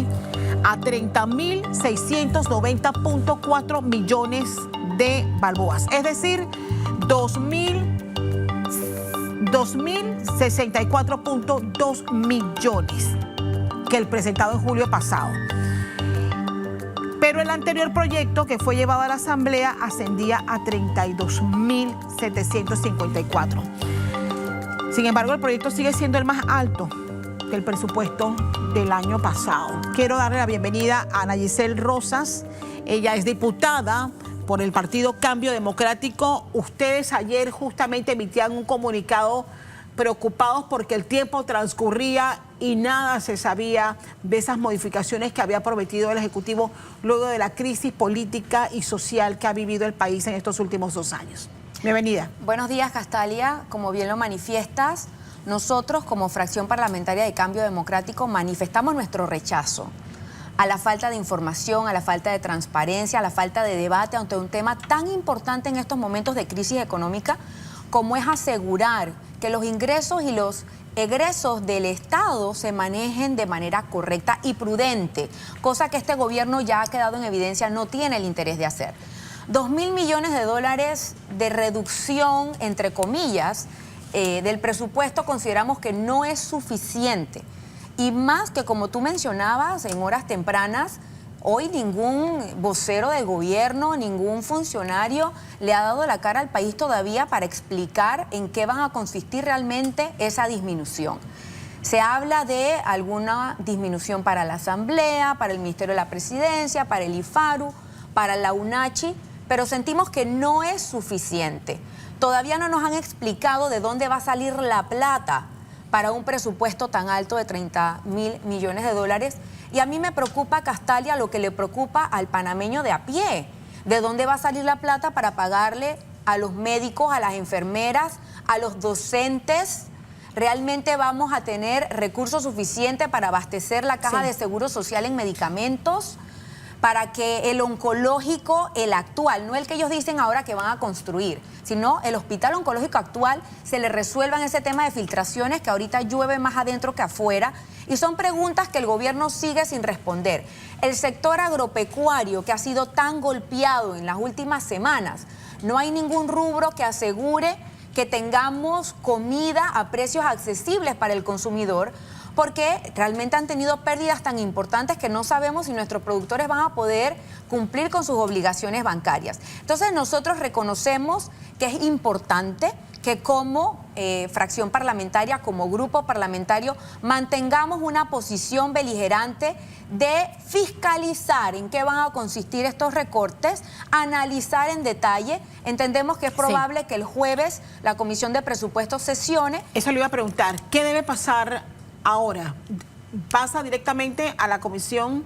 asciende a 30.690.4 millones de balboas, es decir, 2.064.2 millones que el presentado en julio pasado. Pero el anterior proyecto que fue llevado a la Asamblea ascendía a 32.754. Sin embargo, el proyecto sigue siendo el más alto que el presupuesto del año pasado. Quiero darle la bienvenida a Ana Giselle Rosas. Ella es diputada por el Partido Cambio Democrático. Ustedes ayer justamente emitían un comunicado preocupados porque el tiempo transcurría y nada se sabía de esas modificaciones que había prometido el Ejecutivo luego de la crisis política y social que ha vivido el país en estos últimos 2 años. Bienvenida. Buenos días, Castalia. Como bien lo manifiestas, nosotros como fracción parlamentaria de Cambio Democrático manifestamos nuestro rechazo a la falta de información, a la falta de transparencia, a la falta de debate ante un tema tan importante en estos momentos de crisis económica como es asegurar que los ingresos y los egresos del Estado se manejen de manera correcta y prudente, cosa que este gobierno ya ha quedado en evidencia no tiene el interés de hacer. 2.000 millones de dólares de reducción, entre comillas, del presupuesto consideramos que no es suficiente. Y más que, como tú mencionabas, en horas tempranas, hoy ningún vocero del gobierno, ningún funcionario le ha dado la cara al país todavía para explicar en qué van a consistir realmente esa disminución. Se habla de alguna disminución para la Asamblea, para el Ministerio de la Presidencia, para el IFARU, para la UNACHI, pero sentimos que no es suficiente. Todavía no nos han explicado de dónde va a salir la plata para un presupuesto tan alto de 30.000 millones de dólares. Y a mí me preocupa, Castalia, lo que le preocupa al panameño de a pie. ¿De dónde va a salir la plata para pagarle a los médicos, a las enfermeras, a los docentes? ¿Realmente vamos a tener recursos suficientes para abastecer la caja de seguro social en medicamentos? Para que el oncológico, el actual, no el que ellos dicen ahora que van a construir, sino el hospital oncológico actual, se le resuelvan ese tema de filtraciones que ahorita llueve más adentro que afuera. Y son preguntas que el gobierno sigue sin responder. El sector agropecuario, que ha sido tan golpeado en las últimas semanas, no hay ningún rubro que asegure que tengamos comida a precios accesibles para el consumidor, porque realmente han tenido pérdidas tan importantes que no sabemos si nuestros productores van a poder cumplir con sus obligaciones bancarias. Entonces nosotros reconocemos que es importante que como fracción parlamentaria, como grupo parlamentario, mantengamos una posición beligerante de fiscalizar en qué van a consistir estos recortes, analizar en detalle. Entendemos que es probable que el jueves la Comisión de Presupuestos sesione. Eso le iba a preguntar, ¿qué debe pasar ahora? ¿Pasa directamente a la Comisión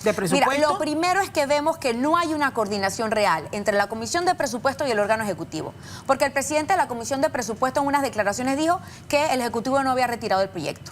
de Presupuesto? Mira, lo primero es que vemos que no hay una coordinación real entre la Comisión de Presupuesto y el órgano ejecutivo. Porque el presidente de la Comisión de Presupuesto en unas declaraciones dijo que el Ejecutivo no había retirado el proyecto.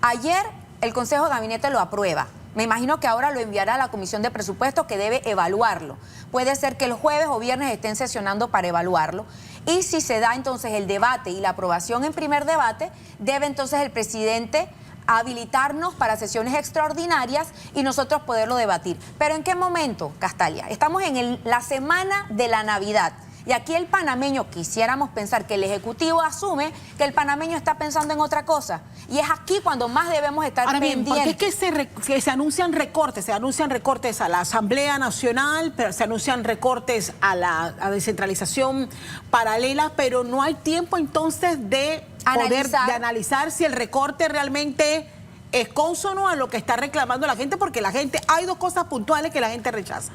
Ayer el Consejo de Gabinete lo aprueba. Me imagino que ahora lo enviará a la Comisión de Presupuesto que debe evaluarlo. Puede ser que el jueves o viernes estén sesionando para evaluarlo. Y si se da entonces el debate y la aprobación en primer debate, debe entonces el presidente habilitarnos para sesiones extraordinarias y nosotros poderlo debatir. ¿Pero en qué momento, Castalia? Estamos en la semana de la Navidad. Y aquí el panameño, quisiéramos pensar que el Ejecutivo asume que el panameño está pensando en otra cosa. Y es aquí cuando más debemos estar pendientes. Ahora bien, ¿por qué es que se anuncian recortes? Se anuncian recortes a la Asamblea Nacional, pero se anuncian recortes a la descentralización paralela, pero no hay tiempo entonces de analizar si el recorte realmente es cónsono a lo que está reclamando la gente, porque hay 2 cosas puntuales que la gente rechaza.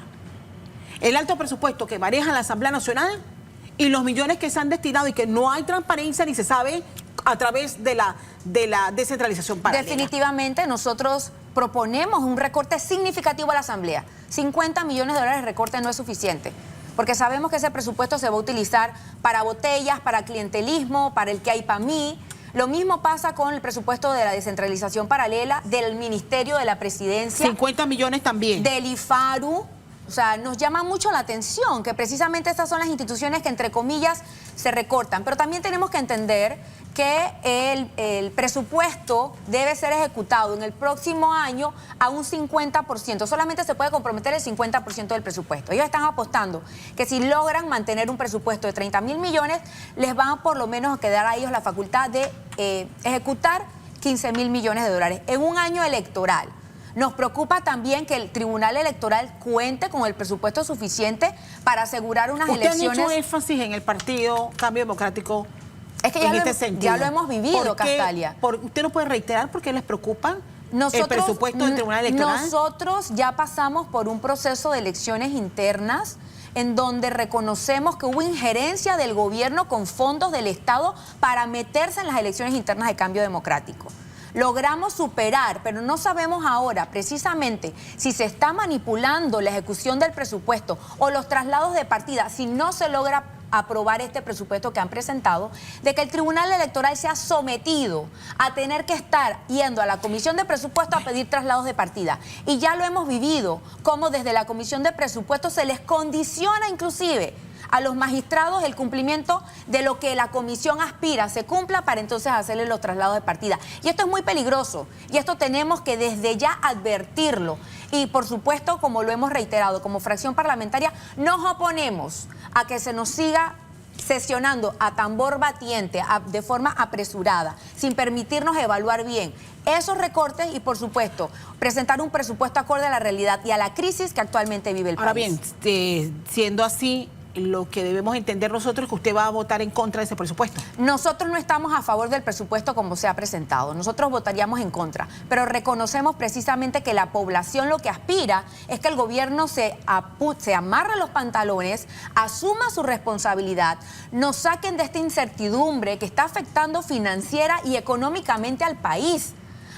El alto presupuesto que maneja la Asamblea Nacional y los millones que se han destinado y que no hay transparencia ni se sabe a través de la descentralización paralela. Definitivamente nosotros proponemos un recorte significativo a la Asamblea. 50 millones de dólares de recorte no es suficiente, porque sabemos que ese presupuesto se va a utilizar para botellas, para clientelismo, para el que hay para mí. Lo mismo pasa con el presupuesto de la descentralización paralela del Ministerio de la Presidencia. 50 millones también. Del IFARU. O sea, nos llama mucho la atención que precisamente estas son las instituciones que, entre comillas, se recortan. Pero también tenemos que entender que el presupuesto debe ser ejecutado en el próximo año a un 50%. Solamente se puede comprometer el 50% del presupuesto. Ellos están apostando que si logran mantener un presupuesto de 30.000 millones, les van a por lo menos a quedar a ellos la facultad de ejecutar 15.000 millones de dólares en un año electoral. Nos preocupa también que el Tribunal Electoral cuente con el presupuesto suficiente para asegurar unas elecciones. Usted ha hecho énfasis en el Partido Cambio Democrático. Es que ya lo hemos vivido, Castalia. ¿Usted no puede reiterar por qué les preocupa el presupuesto del Tribunal Electoral? Nosotros ya pasamos por un proceso de elecciones internas en donde reconocemos que hubo injerencia del gobierno con fondos del Estado para meterse en las elecciones internas de Cambio Democrático. Logramos superar, pero no sabemos ahora precisamente si se está manipulando la ejecución del presupuesto o los traslados de partida, si no se logra aprobar este presupuesto que han presentado, de que el Tribunal Electoral se ha sometido a tener que estar yendo a la Comisión de Presupuesto a pedir traslados de partida. Y ya lo hemos vivido, como desde la Comisión de Presupuesto se les condiciona inclusive a los magistrados el cumplimiento de lo que la comisión aspira se cumpla para entonces hacerle los traslados de partida. Y esto es muy peligroso y esto tenemos que desde ya advertirlo. Y por supuesto, como lo hemos reiterado, como fracción parlamentaria, nos oponemos a que se nos siga sesionando a tambor batiente, de forma apresurada, sin permitirnos evaluar bien esos recortes y, por supuesto, presentar un presupuesto acorde a la realidad y a la crisis que actualmente vive el país. Ahora bien, siendo así, lo que debemos entender nosotros es que usted va a votar en contra de ese presupuesto. Nosotros no estamos a favor del presupuesto como se ha presentado. Nosotros votaríamos en contra, pero reconocemos precisamente que la población lo que aspira es que el gobierno se amarre los pantalones, asuma su responsabilidad, nos saquen de esta incertidumbre que está afectando financiera y económicamente al país.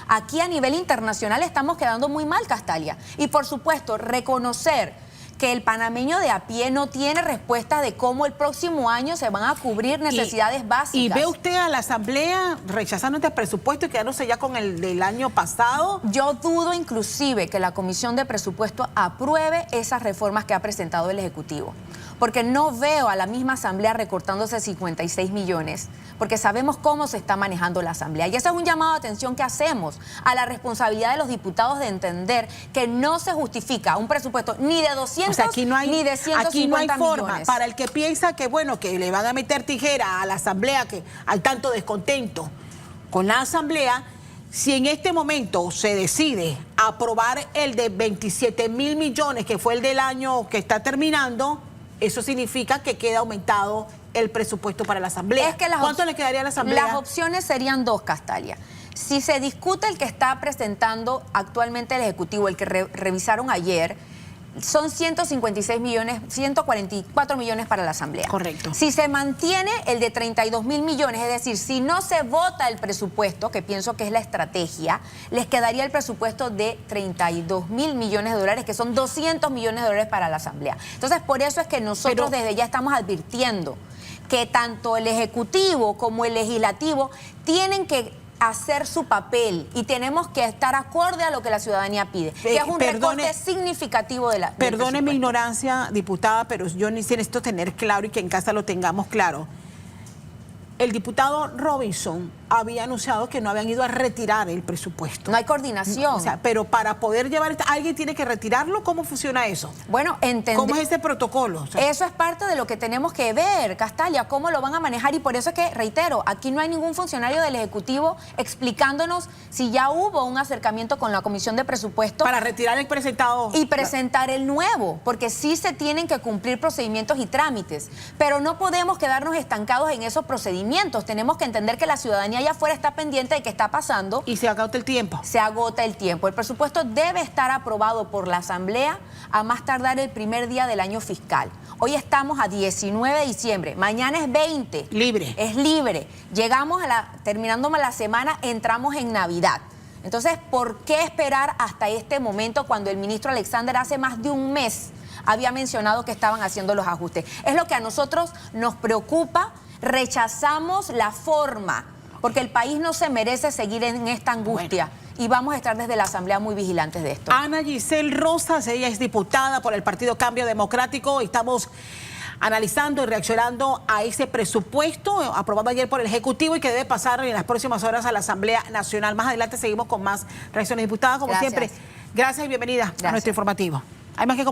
Aquí a nivel internacional estamos quedando muy mal, Castalia. Y por supuesto, reconocer que el panameño de a pie no tiene respuesta de cómo el próximo año se van a cubrir necesidades básicas. ¿Y ve usted a la Asamblea rechazando este presupuesto y quedándose ya con el del año pasado? Yo dudo inclusive que la Comisión de Presupuesto apruebe esas reformas que ha presentado el Ejecutivo, porque no veo a la misma Asamblea recortándose 56 millones, porque sabemos cómo se está manejando la Asamblea. Y ese es un llamado de atención que hacemos a la responsabilidad de los diputados de entender que no se justifica un presupuesto ni de 200 aquí no hay, ni de 150 aquí no hay forma. millones. Para el que piensa que, bueno, que le van a meter tijera a la Asamblea, que al tanto descontento con la Asamblea, si en este momento se decide aprobar el de 27.000 millones, que fue el del año que está terminando, eso significa que queda aumentado el presupuesto para la Asamblea. ¿Cuánto le quedaría a la Asamblea? Las opciones serían dos, Castalia. Si se discute el que está presentando actualmente el Ejecutivo, el que revisaron ayer, son 156 millones, 144 millones para la Asamblea. Correcto. Si se mantiene el de 32.000 millones, es decir, si no se vota el presupuesto, que pienso que es la estrategia, les quedaría el presupuesto de 32.000 millones de dólares, que son 200 millones de dólares para la Asamblea. Entonces, por eso es que nosotros desde ya estamos advirtiendo que tanto el Ejecutivo como el Legislativo tienen que hacer su papel y tenemos que estar acorde a lo que la ciudadanía pide, que es un recorte significativo de la... Perdone mi ignorancia, diputada, pero yo necesito tener claro y que en casa lo tengamos claro. El diputado Robinson había anunciado que no habían ido a retirar el presupuesto. No hay coordinación. O sea, pero para poder llevar... ¿Alguien tiene que retirarlo? ¿Cómo funciona eso? Bueno, ¿Cómo es ese protocolo? O sea, eso es parte de lo que tenemos que ver, Castalia, cómo lo van a manejar. Y por eso es que, reitero, aquí no hay ningún funcionario del Ejecutivo explicándonos si ya hubo un acercamiento con la Comisión de Presupuesto. Para retirar el presentado. Y presentar el nuevo, porque sí se tienen que cumplir procedimientos y trámites. Pero no podemos quedarnos estancados en esos procedimientos. Tenemos que entender que la ciudadanía allá afuera está pendiente de qué está pasando. Y se agota el tiempo. Se agota el tiempo. El presupuesto debe estar aprobado por la Asamblea a más tardar el primer día del año fiscal. Hoy estamos a 19 de diciembre, mañana es 20. Libre. Es libre. Llegamos terminando la semana, entramos en Navidad. Entonces, ¿por qué esperar hasta este momento cuando el ministro Alexander hace más de un mes había mencionado que estaban haciendo los ajustes? Es lo que a nosotros nos preocupa. Rechazamos la forma, porque el país no se merece seguir en esta angustia. Bueno. y vamos a estar desde la Asamblea muy vigilantes de esto. Ana Giselle Rosas, ella es diputada por el Partido Cambio Democrático. Estamos analizando y reaccionando a ese presupuesto aprobado ayer por el Ejecutivo y que debe pasar en las próximas horas a la Asamblea Nacional. Más adelante seguimos con más reacciones. Diputada, como Gracias. siempre, gracias y bienvenida a nuestro informativo. Hay más que